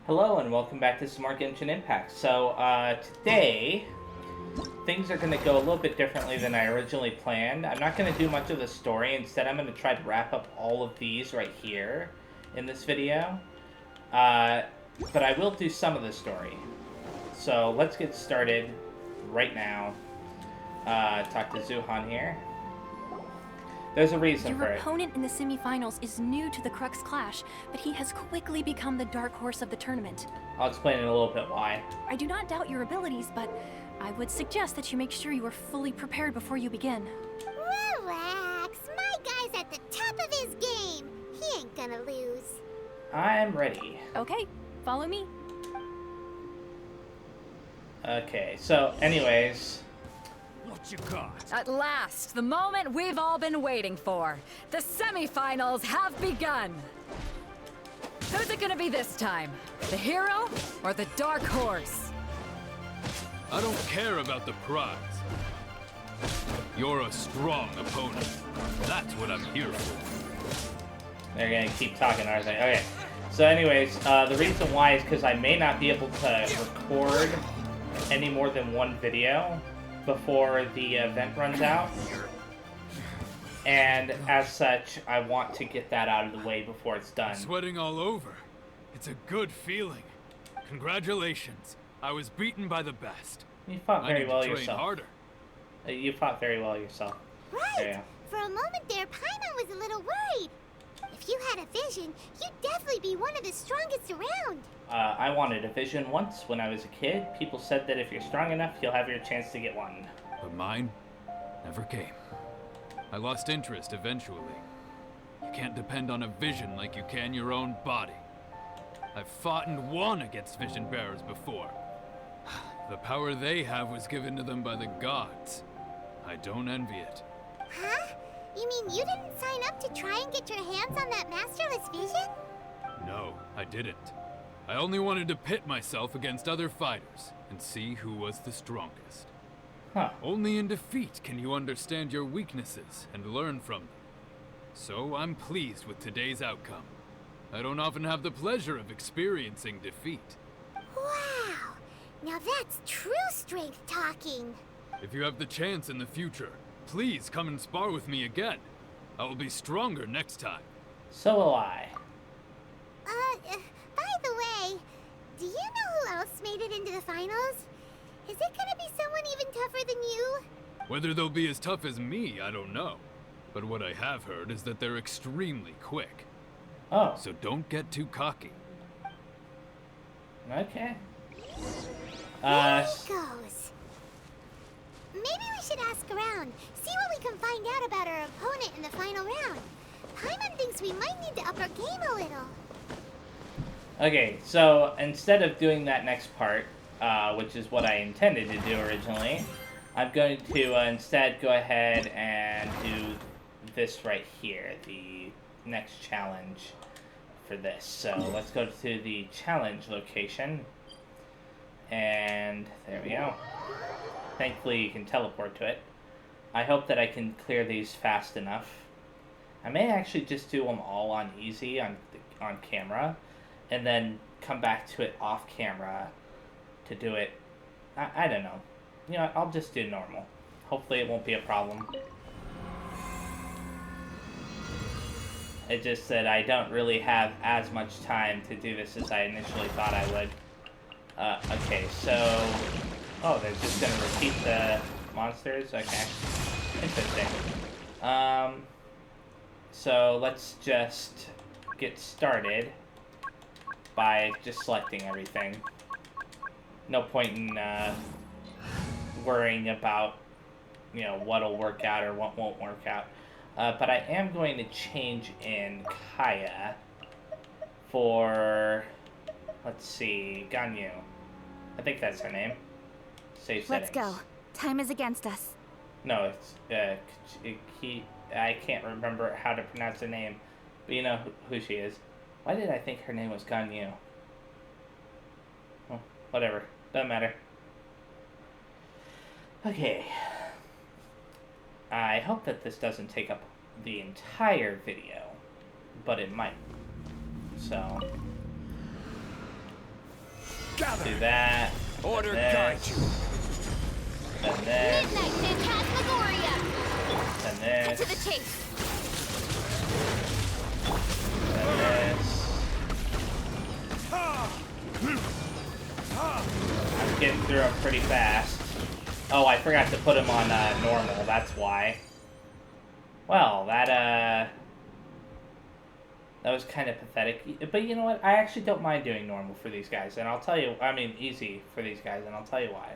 Hello and welcome back to some more Genshin Impact. Today, things are going to go a little bit differently than I originally planned. I'm not going to do much of the story. Instead, I'm going to try to wrap up all of these right here in this video. But I will do some of the story. So let's get started right now. Talk to Zuhan here. There's a reason for it. Your opponent in the semifinals is new to the Crux Clash, but he has quickly become the dark horse of the tournament. I'll explain in a little bit why. I do not doubt your abilities, but I would suggest that you make sure you are fully prepared before you begin. Relax, my guy's at the top of his game. He ain't gonna lose. I'm ready. Okay, follow me. Okay, so anyways... What you got? At last, the moment we've all been waiting for. The semifinals have begun. Who's it gonna be this time? The hero or the dark horse? I don't care about the prize. You're a strong opponent. That's what I'm here for. They're gonna keep talking, aren't they? Okay. So anyways, the reason why is because I may not be able to record any more than one video before the event runs out. And as such, I want to get that out of the way before it's done. Sweating all over. It's a good feeling. Congratulations. I was beaten by the best. You fought very well I need to train yourself. harder. You fought very well yourself. Right. There you go. For a moment there, Paimon was a little worried. If you had a vision, you'd definitely be one of the strongest around. I wanted a vision once when I was a kid. People said that if you're strong enough, you'll have your chance to get one. But mine never came. I lost interest eventually. You can't depend on a vision like you can your own body. I've fought and won against vision bearers before. The power they have was given to them by the gods. I don't envy it. Huh? You mean you didn't sign up to try and get your hands on that masterless vision? No, I didn't. I only wanted to pit myself against other fighters and see who was the strongest. Huh. Only in defeat can you understand your weaknesses and learn from them. So I'm pleased with today's outcome. I don't often have the pleasure of experiencing defeat. Wow! Now that's true strength talking. If you have the chance in the future, please come and spar with me again. I will be stronger next time. So will I. By the way, do you know who else made it into the finals? Is it gonna be someone even tougher than you? Whether they'll be as tough as me, I don't know. But what I have heard is that they're extremely quick. Oh, So don't get too cocky. okay. There he goes. Maybe we should ask around, see what we can find out about our opponent in the final round. Paimon thinks we might need to up our game a little. Okay, so instead of doing that next part, which is what I intended to do originally, I'm going to instead go ahead and do this right here, the next challenge for this. So let's go to the challenge location, and there we go. Thankfully, you can teleport to it. I hope that I can clear these fast enough. I may actually just do them all on easy on camera, and then come back to it off camera to do it. I don't know. You know, I'll just do normal. Hopefully it won't be a problem. It just that I don't really have as much time to do this as I initially thought I would. Okay, so... Oh, they're just gonna repeat the monsters? Okay. Interesting. So let's just get started by just selecting everything. No point in worrying about, you know, what'll work out or what won't work out. But I am going to change in Kaya for, let's see, Ganyu. I think that's her name. Save settings. Let's go. Time is against us. No, it's, I can't remember how to pronounce her name, but you know who she is. Why did I think her name was Ganyu? Well, whatever. Doesn't matter. Okay. I hope that this doesn't take up the entire video, but it might. So, Do that. Order Then guide this. you. Then this. Midnight Phantasmagoria! Then Cut to the this. chase. Then this. I'm getting through them pretty fast. Oh, I forgot to put him on normal, that's why. Well, that was kind of pathetic. But you know what? I actually don't mind doing normal for these guys. And I'll tell you, I mean, easy for these guys, and I'll tell you why.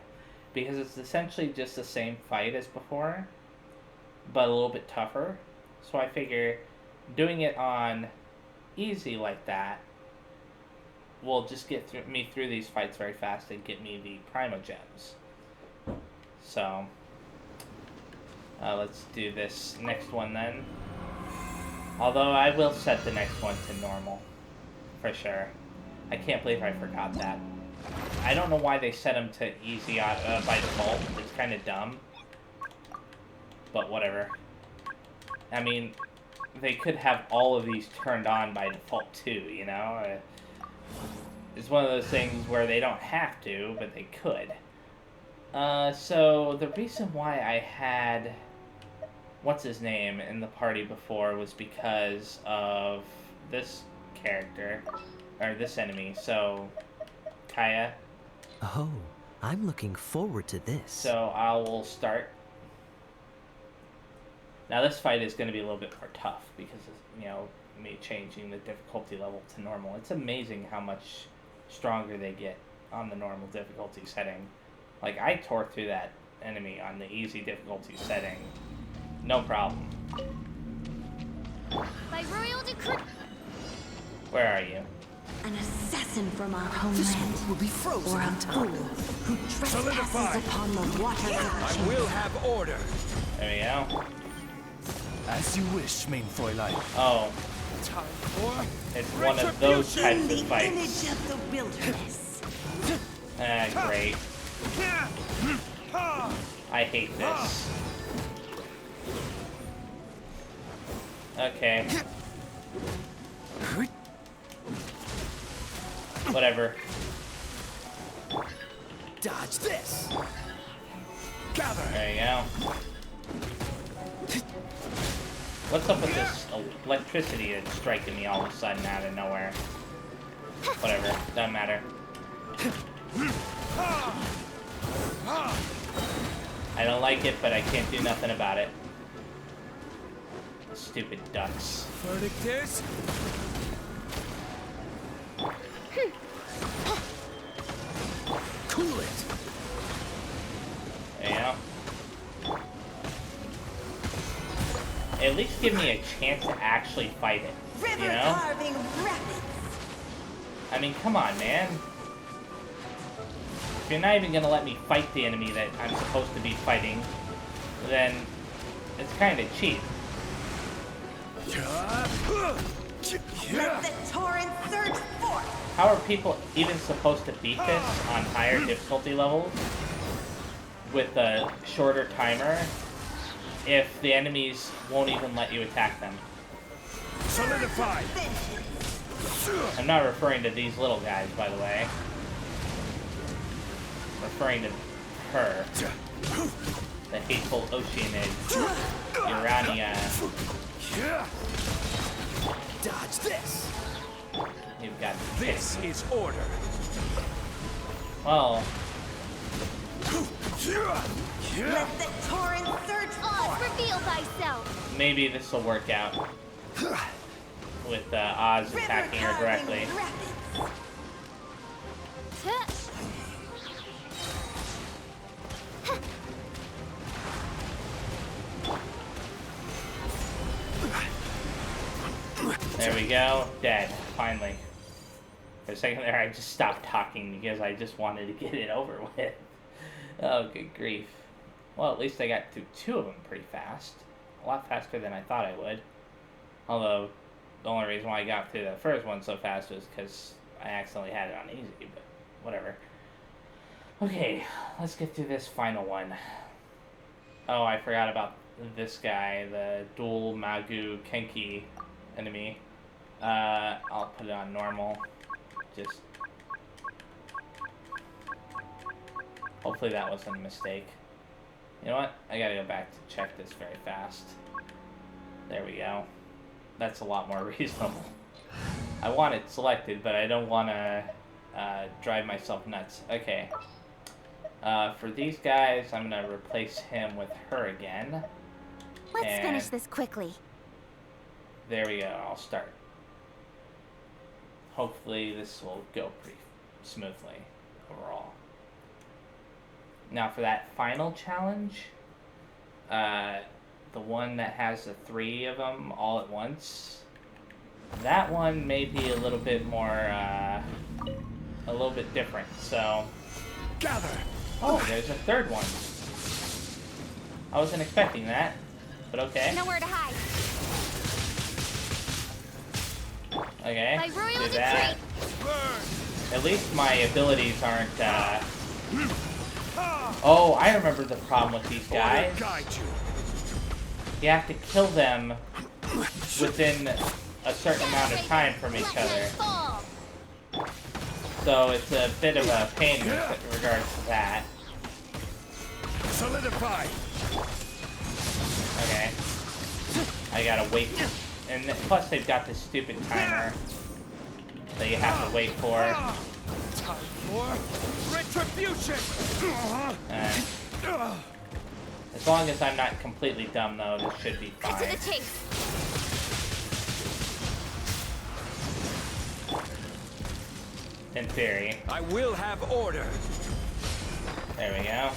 Because it's essentially just the same fight as before, but a little bit tougher. So I figure doing it on easy like that will just get me through these fights very fast and get me the Primogems. So, let's do this next one then. Although I will set the next one to normal, for sure. I can't believe I forgot that. I don't know why they set them to easy by default. It's kind of dumb. But whatever. I mean, they could have all of these turned on by default too, you know? It's one of those things where they don't have to, but they could. So the reason why I had what's his name in the party before was because of this character, or this enemy, so Kaya. Oh, I'm looking forward to this. So I will start. Now this fight is going to be a little bit more tough because of, you know, me changing the difficulty level to normal. It's amazing how much stronger they get on the normal difficulty setting. Like, I tore through that enemy on the easy difficulty setting. No problem. By royal decree. Where are you? An assassin from our This homeland, world will be frozen or a in time. fool who Solidify. trespasses upon the waters of I change. will have order. There we go. As you wish, main Fräulein. Oh, Time for it's one of those types of fights. Image of the wilderness. Ah, great. I hate this. Okay. Whatever. Dodge this. Gather. There you go. What's up with this electricity that's striking me all of a sudden out of nowhere? Whatever, doesn't matter. I don't like it, but I can't do nothing about it. Stupid ducks. Verdict is cool it. There you go. At least give me a chance to actually fight it. River You know? carving rapids. I mean, come on, man. If you're not even gonna let me fight the enemy that I'm supposed to be fighting, then it's kind of cheap. Let the torrent surge forth. How are people even supposed to beat this on higher difficulty levels with a shorter timer if the enemies won't even let you attack them? Solidify. I'm not referring to these little guys, by the way. I'm referring to her. The hateful Oceanid. Urania. Dodge this. You've got This is order. Well, Let the torrent surge Oz, forth. reveal thyself. maybe this will work out with Oz River attacking her carving directly. rapids. There we go. Dead. Finally. For a second there, I just stopped talking because I just wanted to get it over with. Oh, good grief. Well, at least I got through two of them pretty fast. A lot faster than I thought I would. Although, the only reason why I got through the first one so fast was because I accidentally had it on easy, but whatever. Okay, let's get through this final one. Oh, I forgot about this guy, the dual Magu Kenki enemy. I'll put it on normal. Just Hopefully that wasn't a mistake. You know what? I gotta go back to check this very fast. There we go. That's a lot more reasonable. I want it selected, but I don't want to drive myself nuts. Okay. For these guys, I'm going to replace him with her again. Let's finish this quickly. There we go. I'll start. Hopefully this will go pretty smoothly overall. Now for that final challenge, the one that has the 3 of them all at once, that one may be a little bit more, a little bit different, so... Gather! Oh, there's a third one. I wasn't expecting that, but okay. Nowhere to hide. Okay, My royal do that. At least my abilities aren't, Oh, I remember the problem with these guys. You have to kill them within a certain amount of time from each other. So it's a bit of a pain in regards to that. Solidify. Okay. I gotta wait. And plus they've got this stupid timer that you have to wait for. Time for retribution. As long as I'm not completely dumb, though, this should be fine. To the chase. In theory. I will have order. There we go.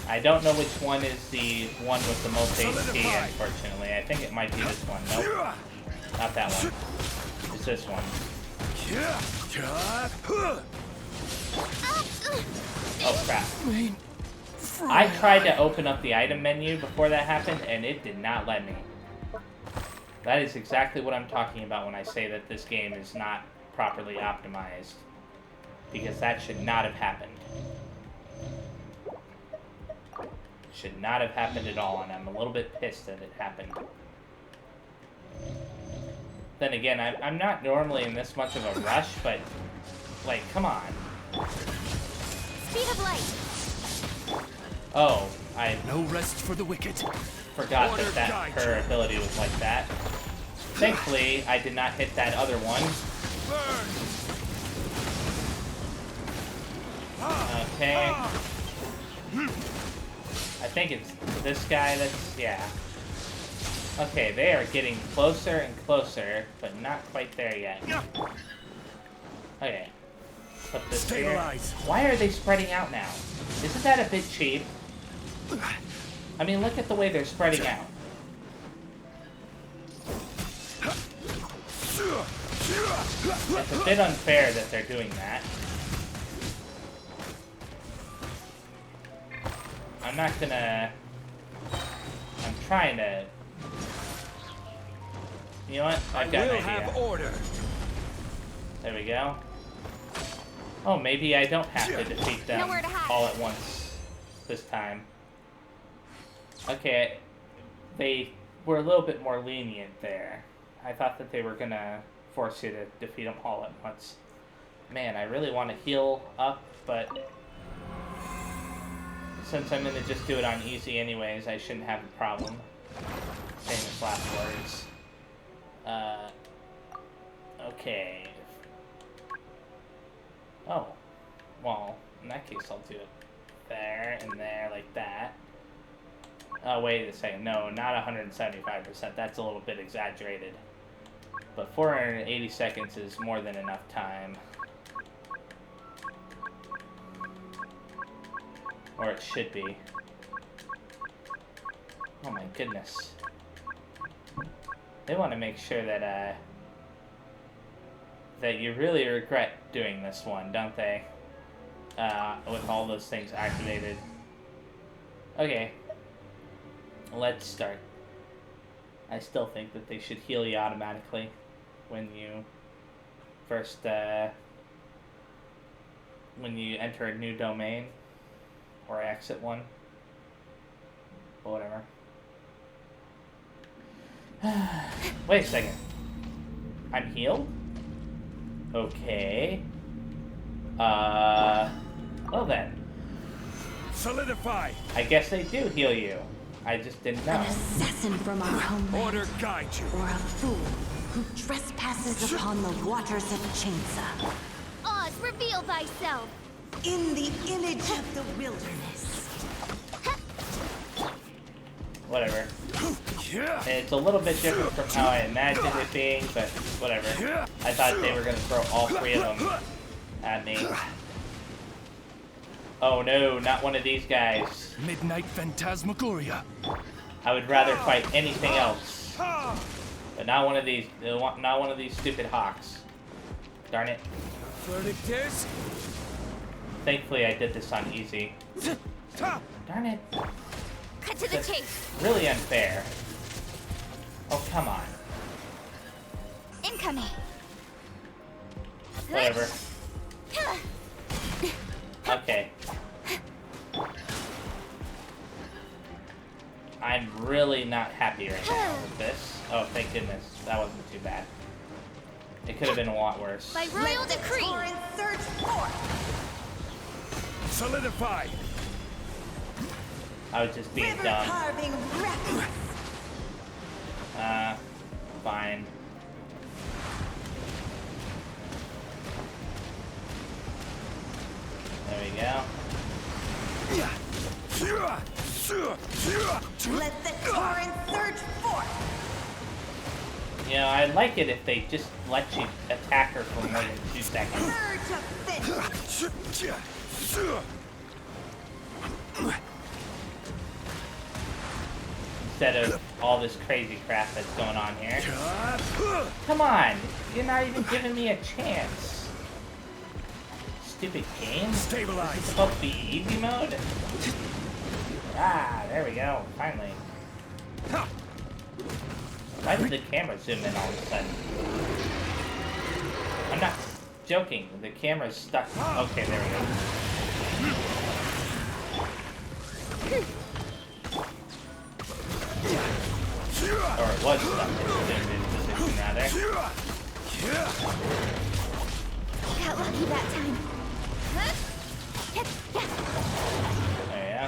I don't know which one is the one with the most HP, unfortunately. I think it might be this one. Nope. Not that one. It's this one. Oh, crap. I tried to open up the item menu before that happened, and it did not let me. That is exactly what I'm talking about when I say that this game is not properly optimized. Because that should not have happened. Should not have happened at all, and I'm a little bit pissed that it happened. Then again, I'm not normally in this much of a rush, but, like, come on. Speed of light. Oh, No rest for the wicked. forgot that her ability was like that. Thankfully, I did not hit that other one. Okay. I think it's this guy that's, yeah. Okay, they are getting closer and closer, but not quite there yet. Okay. Put this here. Why are they spreading out now? Isn't that a bit cheap? I mean, look at the way they're spreading out. It's a bit unfair that they're doing that. I'm not gonna... I'm trying to... You know what? I've got an idea. Have order. There we go. Oh, maybe I don't have to defeat them Nowhere to hide. all at once this time. Okay, they were a little bit more lenient there. I thought that they were gonna force you to defeat them all at once. Man, I really want to heal up, but since I'm gonna just do it on easy anyways, I shouldn't have a problem. Famous last words. Okay. Oh. Well, in that case I'll do it there and there like that. Oh, wait a second. No, not 175%. That's a little bit exaggerated. But 480 seconds is more than enough time. Or it should be. Oh my goodness. They want to make sure that, that you really regret doing this one, don't they? With all those things activated. Okay. Let's start. I still think that they should heal you automatically when you first, when you enter a new domain or exit one. But whatever. Wait a second. I'm healed? Okay. Well then. Solidify. I guess they do heal you. I just didn't know. An assassin from our homeland. Order guide you. Or a fool who trespasses upon the waters of Chainsa. Oz, reveal thyself. In the image of the wilderness. Whatever. Yeah. It's a little bit different from how I imagined it being, but whatever. I thought they were gonna throw all three of them at me. Oh no, not one of these guys. Midnight Phantasmagoria. I would rather fight anything else, but not one of these. Not one of these stupid hawks. Darn it. Verdict is. Thankfully, I did this on easy. Darn it. Cut to the chase. Really unfair. Oh, come on. Incoming. Whatever. Okay. I'm really not happy right now with this. Oh, thank goodness. That wasn't too bad. It could have been a lot worse. By royal Let the decree. torrent surge forth. Solidify. I was just being River dumb. carving reckless. Fine. There we go. Let the torrent surge forth. You know, I'd like it if they just let you attack her for more than 2 seconds. Surge of vengeance. Instead of all this crazy crap that's going on here. Come on! You're not even giving me a chance. Stupid game? Stabilize. Is this supposed to be easy mode? Ah, there we go. Finally. Why did the camera zoom in all of a sudden? I'm not joking. The camera's stuck. Okay, there we go. Or it was stuck. It zoomed in position rather. Got lucky that time. There we go.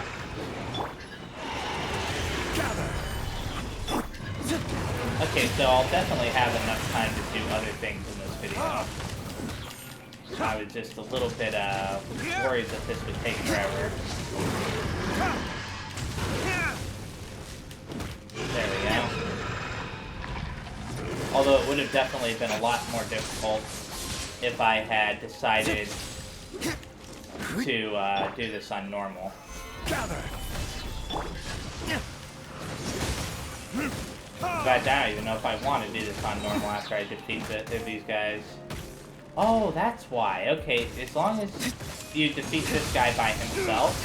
Okay, so I'll definitely have enough time to do other things in this video. I was just a little bit worried that this would take forever. There we go. Although it would have definitely been a lot more difficult if I had decided to do this on normal. Gather. In fact, I don't even know if I want to do this on normal after I defeat these guys. Oh, that's why. Okay, as long as you defeat this guy by himself,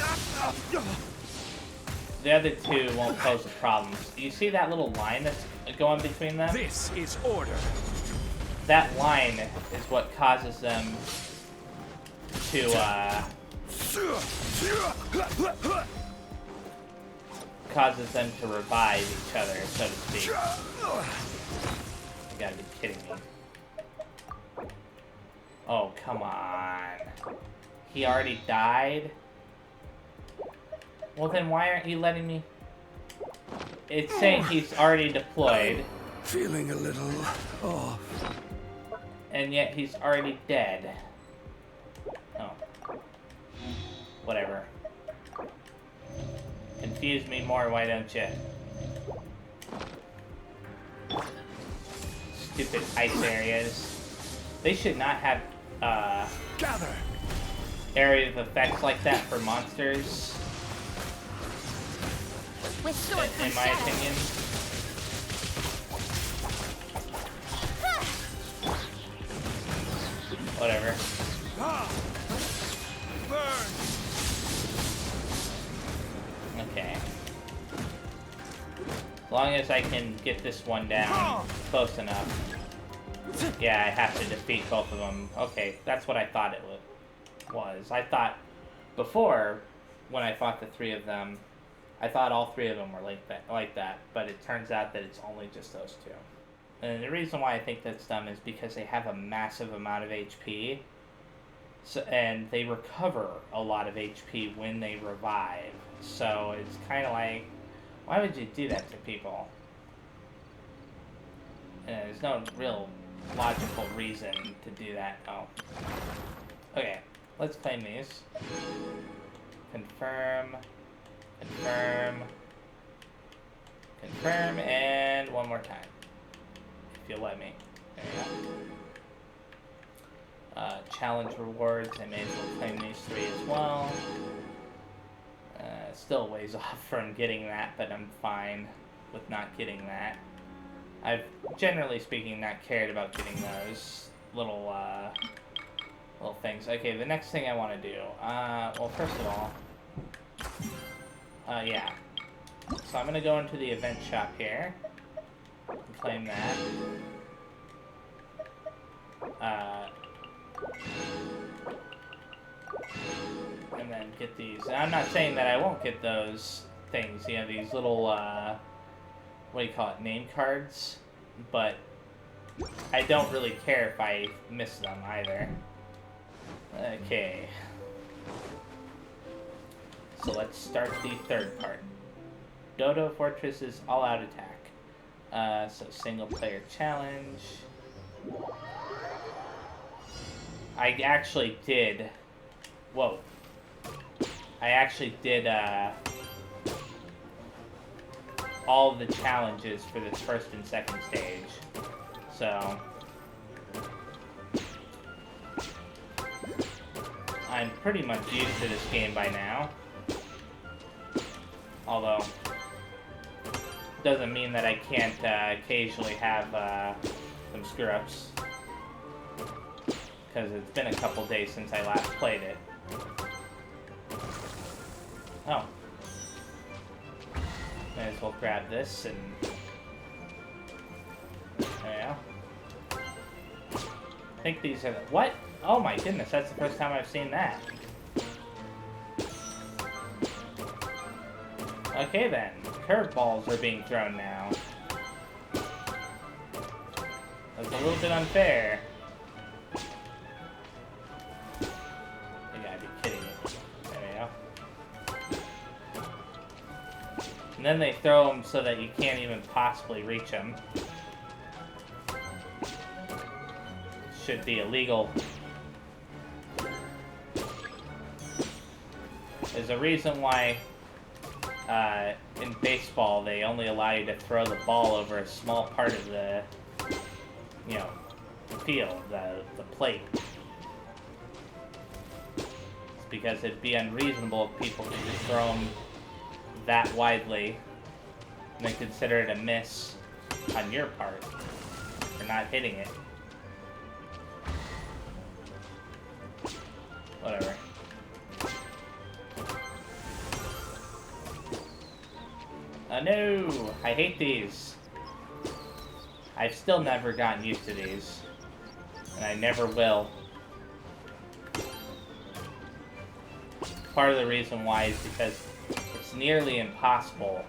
the other two won't pose a problem. You see that little line that's going between them? This is order. That line is what causes them to, revive each other, so to speak. You gotta be kidding me. Oh, come on. He already died? Well, then why aren't you letting me... It's saying he's already deployed, Feeling a little off. and yet he's already dead. Oh. Whatever. Confuse me more, why don't you? Stupid ice areas. They should not have, Gather. area of effects like that for monsters, With sword in my opinion. Whatever. Burn. Okay. As long as I can get this one down close enough. Yeah, I have to defeat both of them. Okay, that's what I thought it was. I thought before, when I fought the three of them, I thought all three of them were like that, but it turns out that it's only just those two. And the reason why I think that's dumb is because they have a massive amount of HP, So, and they recover a lot of HP when they revive. So it's kind of like, why would you do that to people? There's no real logical reason to do that. Oh. Okay, let's claim these. Confirm. Confirm. Confirm, and one more time. If you'll let me. There you go. Challenge rewards, I may as well claim these 3 as well. Still a ways off from getting that, but I'm fine with not getting that. I've, generally speaking, not cared about getting those little things. Okay, the next thing I want to do, well, first of all, yeah. So I'm going to go into the event shop here, and claim that. And then get these. And I'm not saying that I won't get those things, you know, these little, what do you call it, name cards, but I don't really care if I miss them either. Okay. So let's start the third part. Dodo Fortress's all-out attack. So single-player challenge. I actually did... Whoa. I actually did, all the challenges for this first and second stage. So... I'm pretty much used to this game by now. Although... doesn't mean that I can't, occasionally have, some screw-ups. Because it's been a couple days since I last played it. Oh. Might as well grab this and... There you go. I think these are the... What? Oh my goodness, that's the first time I've seen that. Okay then. Curveballs are being thrown now. That's a little bit unfair. You gotta be kidding me. There we go. And then they throw them so that you can't even possibly reach them. Should be illegal. There's a reason why in baseball they only allow you to throw the ball over a small part of the, you know, field, the plate. It's because it'd be unreasonable if people could just throw them that widely and then consider it a miss on your part for not hitting it. Whatever. No! I hate these. I've still never gotten used to these. And I never will. Part of the reason why is because it's nearly impossible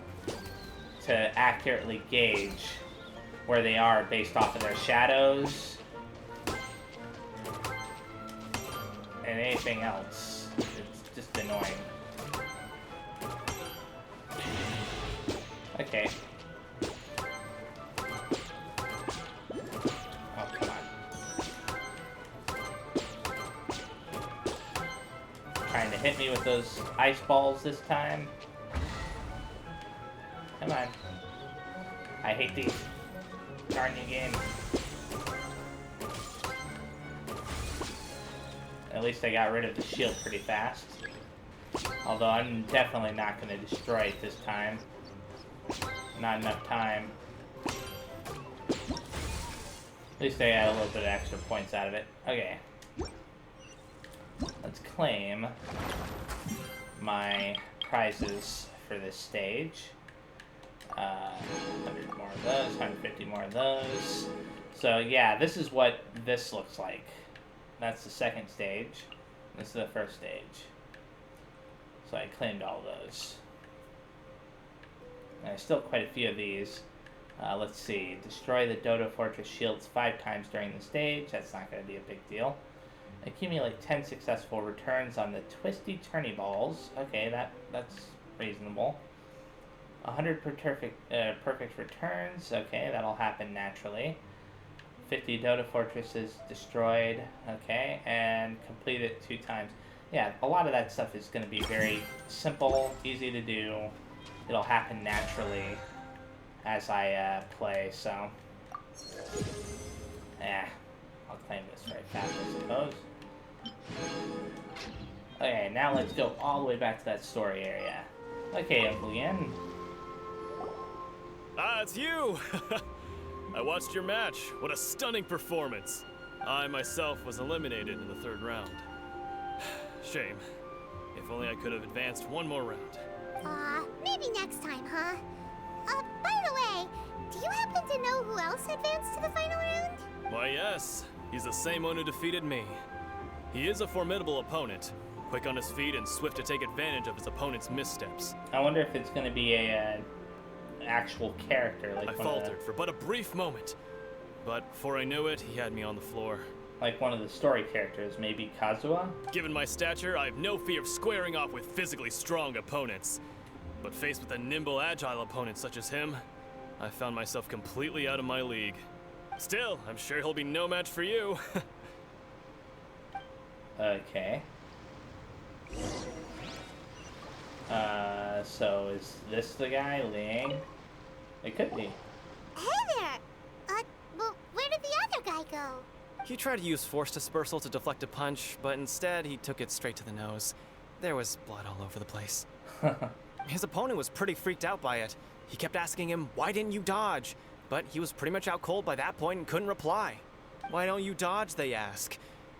to accurately gauge where they are based off of their shadows and anything else. It's just annoying. Okay. Oh, come on. Trying to hit me with those ice balls this time. Come on. I hate these. Darn you game. At least I got rid of the shield pretty fast. Although I'm definitely not going to destroy it this time. Not enough time. At least I got a little bit of extra points out of it. Okay. Let's claim my prizes for this stage. 100 more of those, 150 more of those. So yeah, this is what this looks like. That's the second stage. This is the first stage. So I claimed all those. And there's still quite a few of these. Let's see. Destroy the Dodo Fortress shields 5 times during the stage. That's not going to be a big deal. Accumulate 10 successful returns on the twisty turny balls. Okay, that's reasonable. 100 perfect returns. Okay, that'll happen naturally. 50 Dota fortresses destroyed. Okay, and complete it 2 times. Yeah, a lot of that stuff is going to be very simple, easy to do. It'll happen naturally as I play, so... I'll claim this very fast, I suppose. Okay, now let's go all the way back to that story area. Okay, Uncle Yen. Ah, it's you! I watched your match. What a stunning performance. I myself was eliminated in the 3rd round. Shame. If only I could have advanced one more round. Maybe next time, huh? By the way, do you happen to know who else advanced to the final round? Why, yes. He's the same one who defeated me. He is a formidable opponent, quick on his feet and swift to take advantage of his opponent's missteps. I wonder if it's going to be a actual character. Like I faltered for but a brief moment, but before I knew it, he had me on the floor. Like one of the story characters, maybe Kazuha? Given my stature, I have no fear of squaring off with physically strong opponents. But faced with a nimble, agile opponent such as him, I found myself completely out of my league. Still, I'm sure he'll be no match for you. Okay. So is this the guy, Ling? It could be. Hey there! Well, where did the other guy go? He tried to use force dispersal to deflect a punch, but instead he took it straight to the nose. There was blood all over the place. His opponent was pretty freaked out by it. He kept asking him, "Why didn't you dodge?" But he was pretty much out cold by that point and couldn't reply. "Why don't you dodge?" they ask.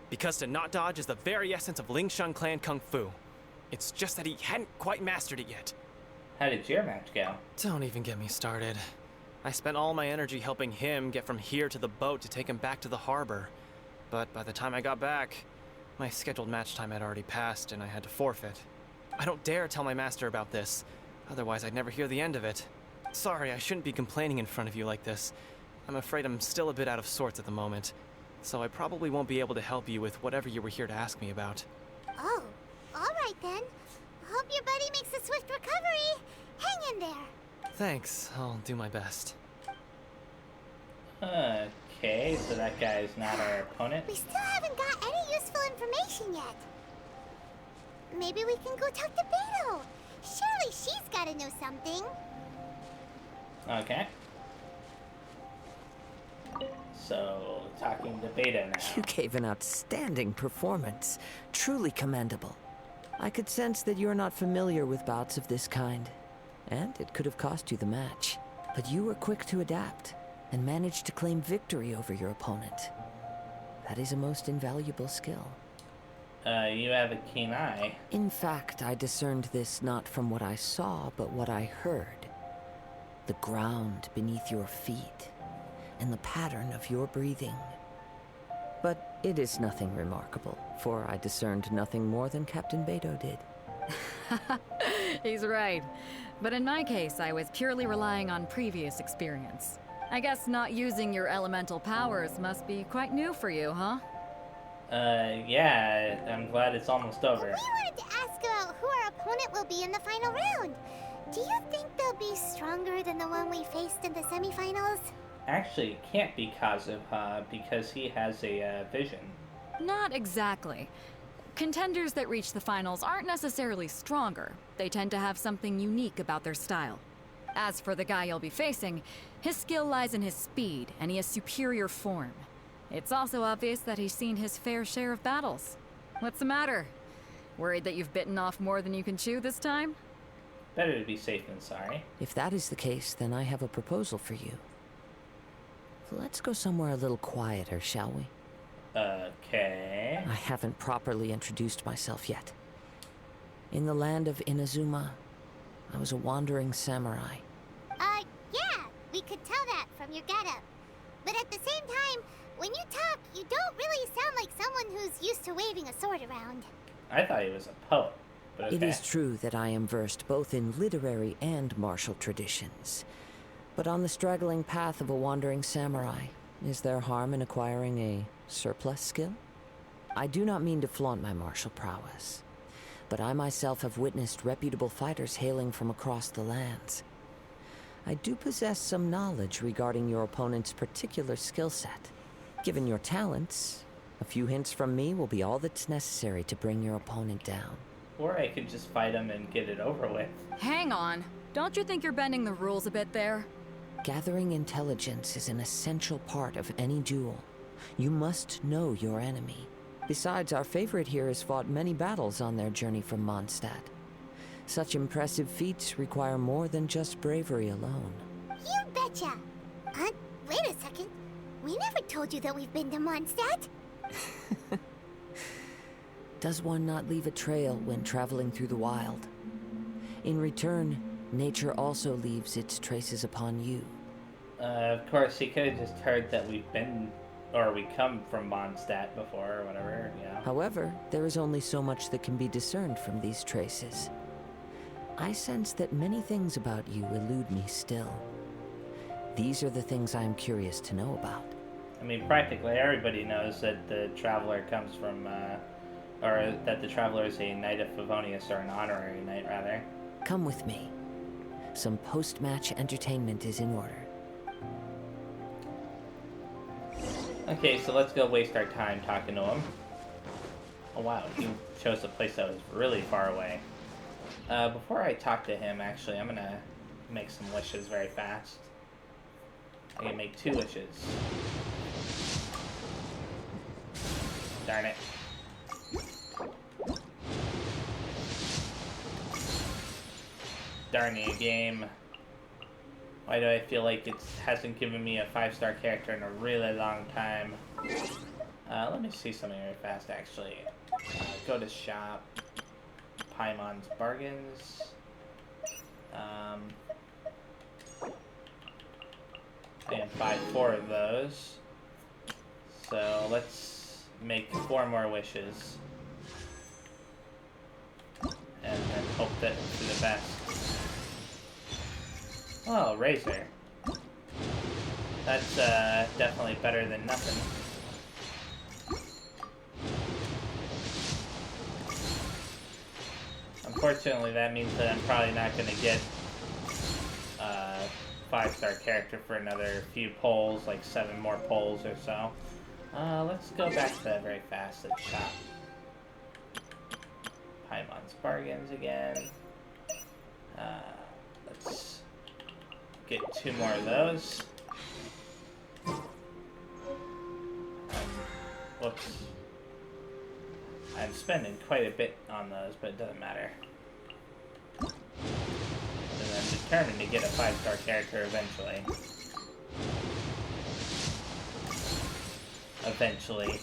Because to not dodge is the very essence of Lingshun clan kung fu. It's just that he hadn't quite mastered it yet. How did your match go? Don't even get me started. I spent all my energy helping him get from here to the boat to take him back to the harbor. But by the time I got back, my scheduled match time had already passed and I had to forfeit. I don't dare tell my master about this, otherwise I'd never hear the end of it. Sorry, I shouldn't be complaining in front of you like this. I'm afraid I'm still a bit out of sorts at the moment, so I probably won't be able to help you with whatever you were here to ask me about. Oh, alright then. Hope your buddy makes a swift recovery. Hang in there. Thanks, I'll do my best. Okay, so that guy's not our opponent. We still haven't got any useful information yet. Maybe we can go talk to Beto. Surely she's gotta know something. Okay. So, talking to Beta now. You gave an outstanding performance. Truly commendable. I could sense that you're not familiar with bouts of this kind, and it could have cost you the match. But you were quick to adapt, and managed to claim victory over your opponent. That is a most invaluable skill. You have a keen eye. In fact, I discerned this not from what I saw, but what I heard. The ground beneath your feet, and the pattern of your breathing. But it is nothing remarkable, for I discerned nothing more than Captain Beto did. He's right. But in my case, I was purely relying on previous experience. I guess not using your elemental powers must be quite new for you, huh? Yeah, I'm glad it's almost over. We wanted to ask about who our opponent will be in the final round. Do you think they'll be stronger than the one we faced in the semifinals? Actually, it can't be Kazuha because he has a vision. Not exactly. Contenders that reach the finals aren't necessarily stronger. They tend to have something unique about their style. As for the guy you'll be facing, his skill lies in his speed, and he has superior form. It's also obvious that he's seen his fair share of battles. What's the matter? Worried that you've bitten off more than you can chew this time? Better to be safe than sorry. If that is the case, then I have a proposal for you. Let's go somewhere a little quieter, shall we? Okay. I haven't properly introduced myself yet. In the land of Inazuma, I was a wandering samurai. Yeah, we could tell that from your getup. But at the same time, when you talk, you don't really sound like someone who's used to waving a sword around. I thought he was a poet, but okay. It is true that I am versed both in literary and martial traditions. But on the straggling path of a wandering samurai, is there harm in acquiring a surplus skill? I do not mean to flaunt my martial prowess, but I myself have witnessed reputable fighters hailing from across the lands. I do possess some knowledge regarding your opponent's particular skill set. Given your talents, a few hints from me will be all that's necessary to bring your opponent down. Or I could just fight him and get it over with. Hang on. Don't you think you're bending the rules a bit there? Gathering intelligence is an essential part of any duel. You must know your enemy. Besides, our favorite here has fought many battles on their journey from Mondstadt. Such impressive feats require more than just bravery alone. You betcha! Wait a second. We never told you that we've been to Mondstadt. Does one not leave a trail when traveling through the wild? In return, nature also leaves its traces upon you. Of course, he could have just heard that we've been, or we come from Mondstadt before, or whatever, yeah. However, there is only so much that can be discerned from these traces. I sense that many things about you elude me still. These are the things I am curious to know about. I mean, practically everybody knows that the Traveler comes from, or that the Traveler is a Knight of Favonius, or an honorary knight, rather. Come with me. Some post-match entertainment is in order. Okay, so let's go waste our time talking to him. Oh wow, he chose a place that was really far away. Before I talk to him, actually, I'm gonna make some wishes very fast. I can make 2 wishes. Darn it. Darn you, game. Why do I feel like it hasn't given me a 5-star character in a really long time? Let me see something very fast, actually. Go to shop. Paimon's Bargains. I can buy 4 of those. So let's make 4 more wishes. And then hope that for the best. Oh, Razor. That's definitely better than nothing. Unfortunately, that means that I'm probably not going to get a 5-star character for another few polls, like 7 more polls or so. Let's go back to that very fast at shop. Paimon's Bargains again. Let's get 2 more of those. Whoops. I'm spending quite a bit on those, but it doesn't matter. And I'm determined to get a 5-star character eventually. Eventually.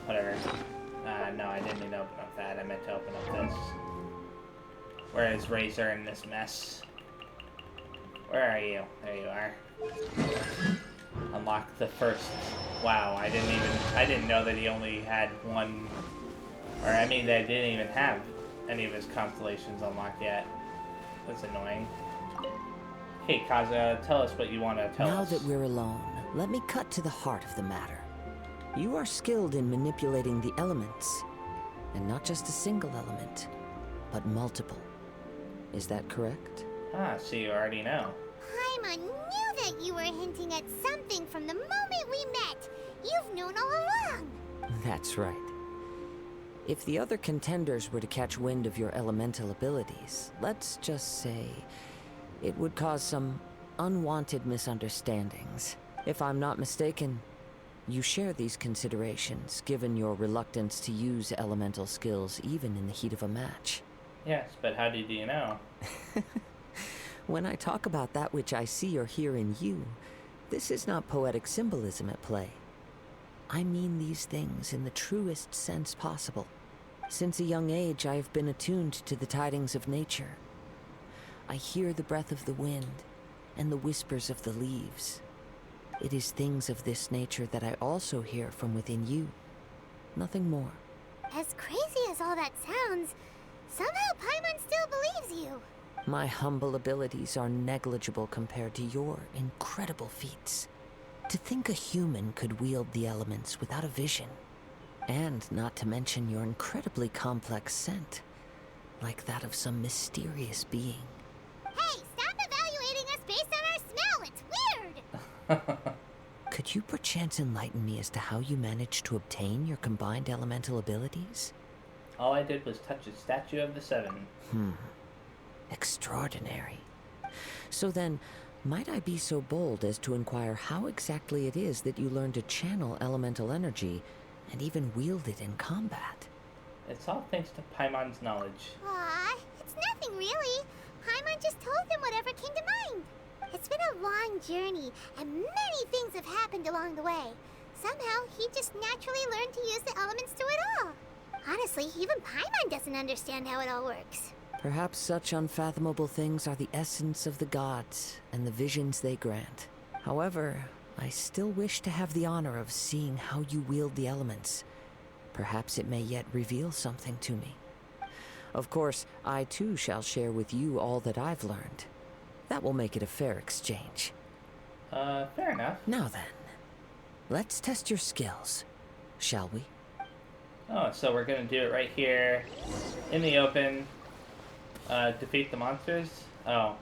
Whatever. No, I didn't mean to open up that. I meant to open up this. Where is Razor in this mess? Where are you? There you are. Unlock the first. Wow, I didn't know that he only had 1, or I mean that I didn't even have any of his constellations unlocked yet. That's annoying. Hey Kaza, tell us what you want to tell us. Now that we're alone, let me cut to the heart of the matter. You are skilled in manipulating the elements, and not just a single element, but multiple. Is that correct? So you already know. Paimon knew that you were hinting at something from the moment we met. You've known all along. That's right. If the other contenders were to catch wind of your elemental abilities, let's just say it would cause some unwanted misunderstandings. If I'm not mistaken, you share these considerations, given your reluctance to use elemental skills even in the heat of a match. Yes, but how did you know? When I talk about that which I see or hear in you, this is not poetic symbolism at play. I mean these things in the truest sense possible. Since a young age, I have been attuned to the tidings of nature. I hear the breath of the wind and the whispers of the leaves. It is things of this nature that I also hear from within you. Nothing more. As crazy as all that sounds, somehow Paimon still believes you. My humble abilities are negligible compared to your incredible feats. To think a human could wield the elements without a vision. And not to mention your incredibly complex scent. Like that of some mysterious being. Hey, stop evaluating us based on our smell! It's weird! Could you perchance enlighten me as to how you managed to obtain your combined elemental abilities? All I did was touch a statue of the seven. Extraordinary. So then, might I be so bold as to inquire how exactly it is that you learned to channel elemental energy and even wield it in combat? It's all thanks to Paimon's knowledge. Aw, it's nothing really. Paimon just told him whatever came to mind. It's been a long journey, and many things have happened along the way. Somehow, he just naturally learned to use the elements through it all. Honestly, even Paimon doesn't understand how it all works. Perhaps such unfathomable things are the essence of the gods and the visions they grant. However, I still wish to have the honor of seeing how you wield the elements. Perhaps it may yet reveal something to me. Of course, I too shall share with you all that I've learned. That will make it a fair exchange. Fair enough. Now then, let's test your skills, shall we? Oh, so we're gonna do it right here, in the open. Defeat the monsters? Oh.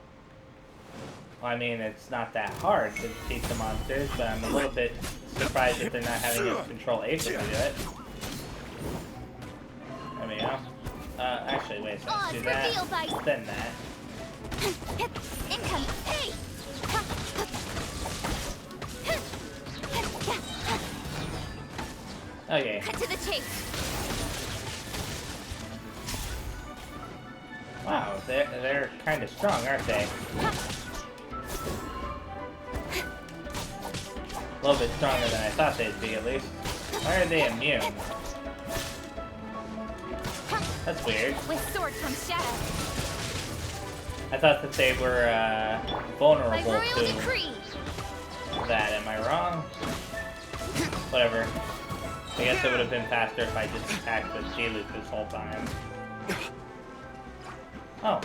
Well, I mean, it's not that hard to defeat the monsters, but I'm a little bit surprised that they're not having us control April to do it. There we go. Actually, wait a second. Do that, then that. Income! Hey! Okay. Cut to the chase! Wow, they're kind of strong, aren't they? A little bit stronger than I thought they'd be, at least. Why are they immune? That's weird. With sword from shadow. I thought that they were vulnerable to decree. that. Am I wrong? Whatever. I guess it would have been faster if I just attacked with G-Loop this whole time. Oh.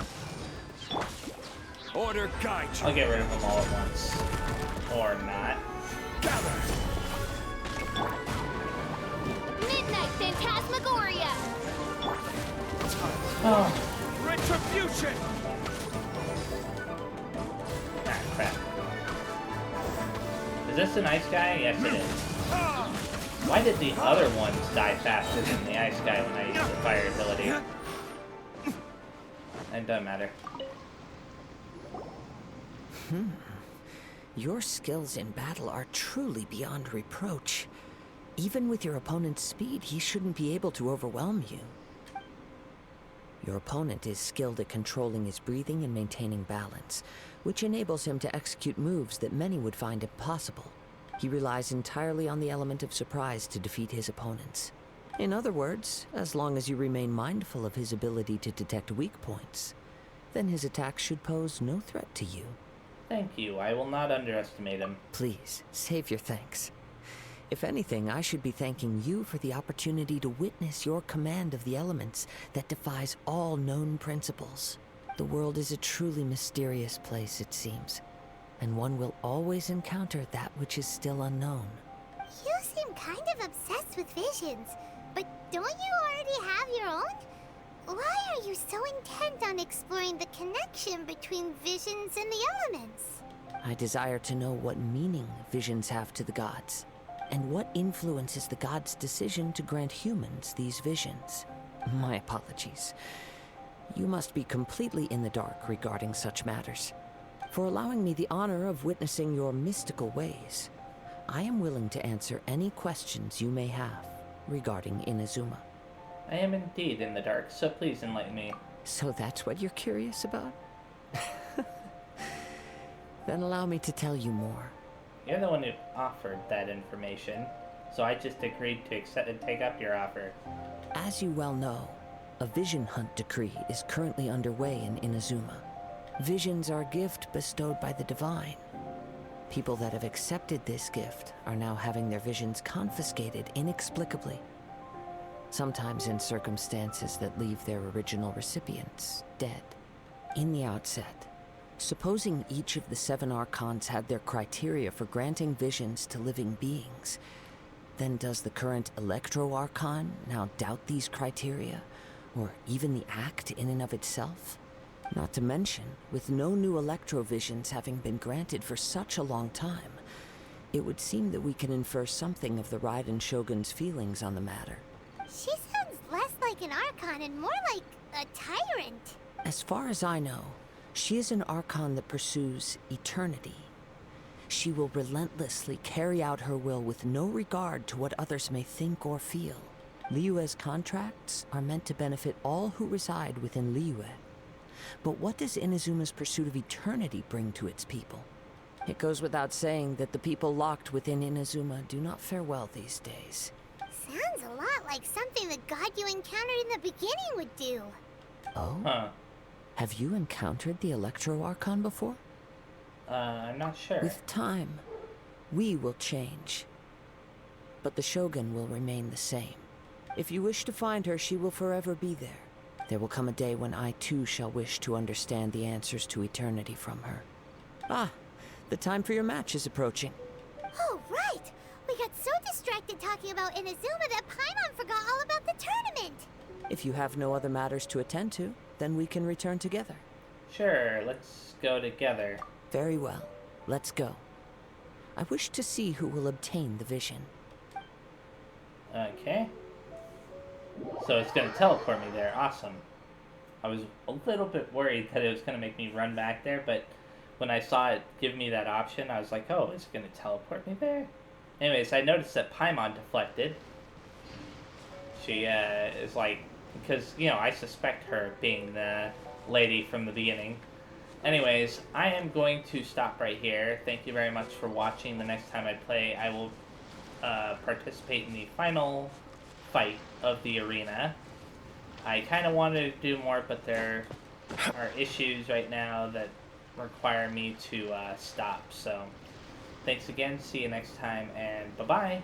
Order guide you. I'll get rid of them all at once. Or not. Gather. Midnight Phantasmagoria. Oh. Retribution. Ah, crap. Is this an ice guy? Yes, it is. Why did the other ones die faster than the ice guy when I used the fire ability? It doesn't matter. Your skills in battle are truly beyond reproach. Even with your opponent's speed, he shouldn't be able to overwhelm you. Your opponent is skilled at controlling his breathing and maintaining balance, which enables him to execute moves that many would find impossible. He relies entirely on the element of surprise to defeat his opponents. In other words, as long as you remain mindful of his ability to detect weak points, then his attacks should pose no threat to you. Thank you. I will not underestimate him. Please, save your thanks. If anything, I should be thanking you for the opportunity to witness your command of the elements that defies all known principles. The world is a truly mysterious place, it seems, and one will always encounter that which is still unknown. You seem kind of obsessed with visions, but don't you already have your own? Why are you so intent on exploring the connection between visions and the elements? I desire to know what meaning visions have to the gods, and what influences the gods' decision to grant humans these visions. My apologies. You must be completely in the dark regarding such matters. For allowing me the honor of witnessing your mystical ways, I am willing to answer any questions you may have regarding Inazuma. I am indeed in the dark, so please enlighten me. So that's what you're curious about? Then allow me to tell you more. You're the one who offered that information, so I just agreed to accept and take up your offer. As you well know, a vision hunt decree is currently underway in Inazuma. Visions are a gift bestowed by the divine. People that have accepted this gift are now having their visions confiscated inexplicably. Sometimes in circumstances that leave their original recipients dead. In the outset, Supposing each of the 7 Archons had their criteria for granting visions to living beings, then does the current Electro Archon now doubt these criteria, or even the act in and of itself? Not to mention, with no new Electro visions having been granted for such a long time, it would seem that we can infer something of the Raiden Shogun's feelings on the matter. She sounds less like an Archon and more like a tyrant. As far as I know, she is an Archon that pursues eternity. She will relentlessly carry out her will with no regard to what others may think or feel. Liyue's contracts are meant to benefit all who reside within Liyue. But what does Inazuma's pursuit of eternity bring to its people? It goes without saying that the people locked within Inazuma do not fare well these days. Sounds a lot like something the god you encountered in the beginning would do. Oh? Huh. Have you encountered the Electro Archon before? I'm not sure. With time, we will change. But the Shogun will remain the same. If you wish to find her, she will forever be there. There will come a day when I too shall wish to understand the answers to eternity from her. Ah, the time for your match is approaching. Oh, right! We got so distracted talking about Inazuma that Paimon forgot all about the tournament! If you have no other matters to attend to, then we can return together. Sure, let's go together. Very well. Let's go. I wish to see who will obtain the vision. Okay. So it's going to teleport me there. Awesome. I was a little bit worried that it was going to make me run back there, but when I saw it give me that option, I was like, oh, is it going to teleport me there? Anyways, I noticed that Paimon deflected. She is like, because, you know, I suspect her being the lady from the beginning. Anyways, I am going to stop right here. Thank you very much for watching. The next time I play, I will participate in the final fight of the arena. I kind of wanted to do more, but there are issues right now that require me to stop. So, thanks again. See you next time, and bye-bye.